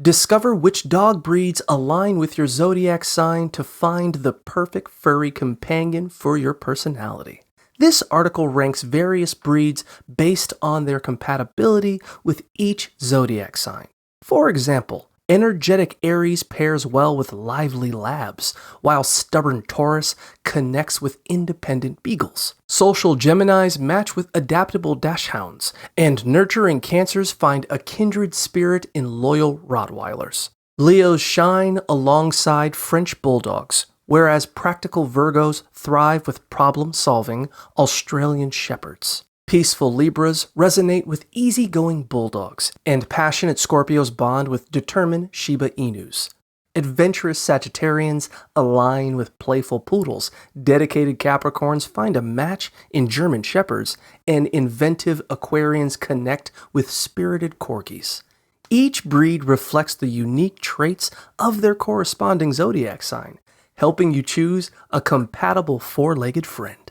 Discover which dog breeds align with your zodiac sign to find the perfect furry companion for your personality. This article ranks various breeds based on their compatibility with each zodiac sign. For example, energetic Aries pairs well with lively Labs, while stubborn Taurus connects with independent Beagles. Social Geminis match with adaptable Dachshunds, and nurturing Cancers find a kindred spirit in loyal Rottweilers. Leos shine alongside French Bulldogs, whereas practical Virgos thrive with problem-solving Australian Shepherds. Peaceful Libras resonate with easygoing Bulldogs, and passionate Scorpios bond with determined Shiba Inus. Adventurous Sagittarians align with playful Poodles, dedicated Capricorns find a match in German Shepherds, and inventive Aquarians connect with spirited Corgis. Each breed reflects the unique traits of their corresponding zodiac sign, helping you choose a compatible four-legged friend.